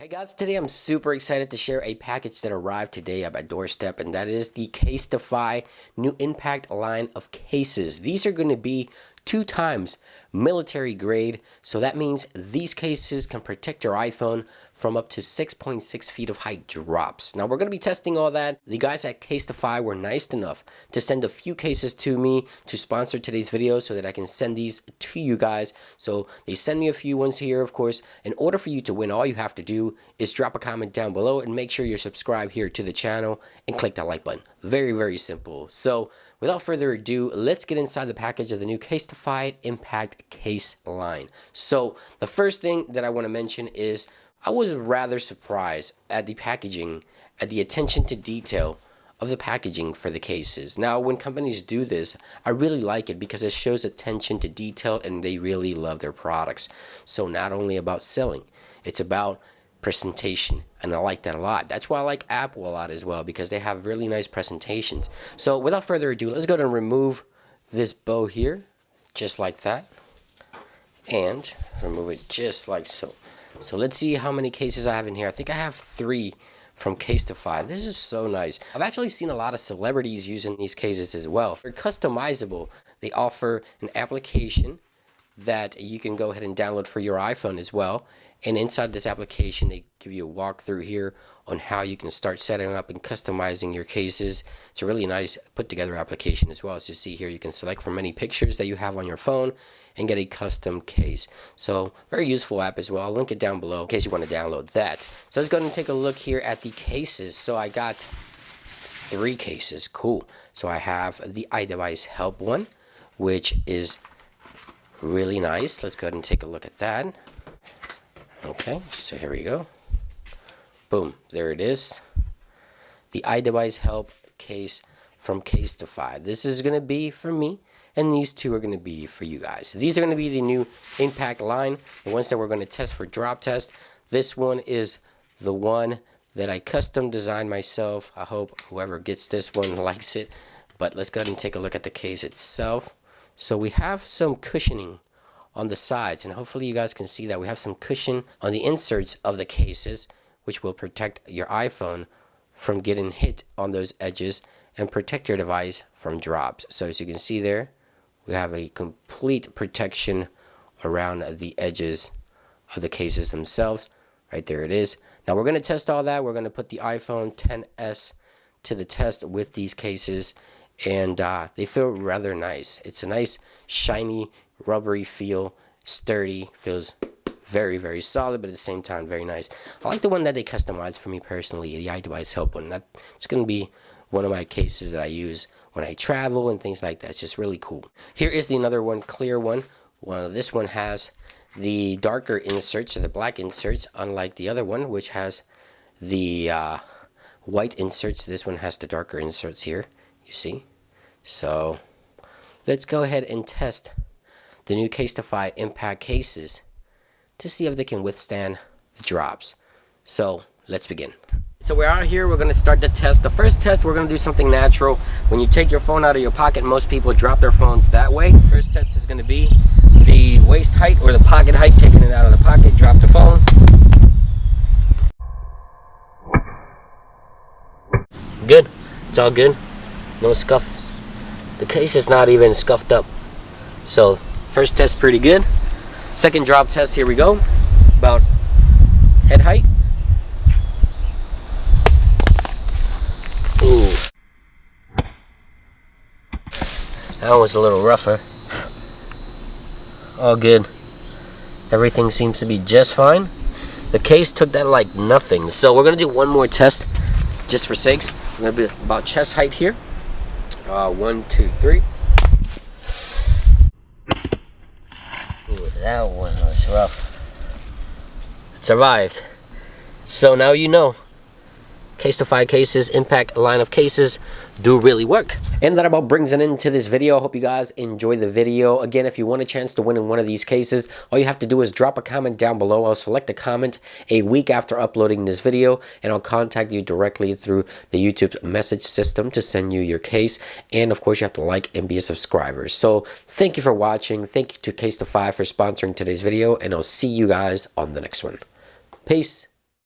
Hey guys, today I'm super excited to share a package that arrived today at my doorstep, and that is the Casetify new Impact line of cases. These are going to be 2 times military grade, so that means these cases can protect your iPhone from up to 6.6 feet of height drops. Now we're going to be testing all that. The guys at Casetify were nice enough to send a few cases to me to sponsor today's video so that I can send these to you guys. So they send me a few ones here, of course. In order for you to win, all you have to do is drop a comment down below and make sure you're subscribed here to the channel and click that like button. Very, very simple. So without further ado, let's get inside the package of the new Casetify Impact case line. So the first thing that I want to mention is I was rather surprised at the packaging, at the attention to detail of the packaging for the cases. Now, when companies do this, I really like it because it shows attention to detail and they really love their products. So not only about selling, it's about presentation, and I like that a lot. That's why I like Apple a lot as well, because they have really nice presentations. So without further ado, let's go ahead and remove this bow here, just like that, and remove it just like so. So let's see how many cases I have in here. I think I have 3 from Casetify. This is so nice. I've actually seen a lot of celebrities using these cases as well. They're customizable. They offer an application that you can go ahead and download for your iPhone as well. And inside this application, they give you a walkthrough here on how you can start setting up and customizing your cases. It's a really nice put together application as well. As you see here, you can select from many pictures that you have on your phone and get a custom case. So very useful app as well. I'll link it down below in case you want to download that. So let's go ahead and take a look here at the cases. So I got 3 cases. Cool. So I have the iDevice Help one, which is really nice. Let's go ahead and take a look at that. Okay, so here we go. Boom, there it is. The iDevice Help case from Casetify. This is going to be for me, and these 2 are going to be for you guys. These are going to be the new Impact line, the ones that we're going to test for drop test. This one is the one that I custom designed myself. I hope whoever gets this one likes it. But let's go ahead and take a look at the case itself. So we have some cushioning on the sides, and hopefully you guys can see that we have some cushion on the inserts of the cases, which will protect your iPhone from getting hit on those edges and protect your device from drops. So as you can see there, we have a complete protection around the edges of the cases themselves. Right there it is. Now we're going to test all that. We're going to put the iPhone XS to the test with these cases, and they feel rather nice. It's a nice shiny rubbery feel, sturdy, feels very, very solid, but at the same time very nice. I like the one that they customized for me personally, the iDevice Help one. It's going to be one of my cases that I use when I travel and things like that. It's just really cool. Here is the another one, clear one. Well, this one has the darker inserts, or the black inserts, unlike the other one, which has the white inserts. This one has the darker inserts here, you see. So let's go ahead and test the new Casetify Impact cases to see if they can withstand the drops. So let's begin. So we're out here, we're going to start the test. The first test, we're going to do something natural. When you take your phone out of your pocket, most people drop their phones that way. First test is going to be the waist height or the pocket height, taking it out of the pocket, drop the phone. Good, it's all good, no scuffs. The case is not even scuffed up. So first test pretty good. Second drop test, here we go. About head height. Ooh. That was a little rougher. All good. Everything seems to be just fine. The case took that like nothing. So we're going to do one more test just for sakes. We're going to be about chest height here. 1, 2, 3. That one was rough. It survived. So now you know. Casetify cases, Impact line of cases do really work. And that about brings an end to this video. I hope you guys enjoy the video. Again, if you want a chance to win in one of these cases, all you have to do is drop a comment down below. I'll select a comment a week after uploading this video, and I'll contact you directly through the YouTube message system to send you your case. And of course, you have to like and be a subscriber. So thank you for watching. Thank you to Casetify for sponsoring today's video, and I'll see you guys on the next one. Peace.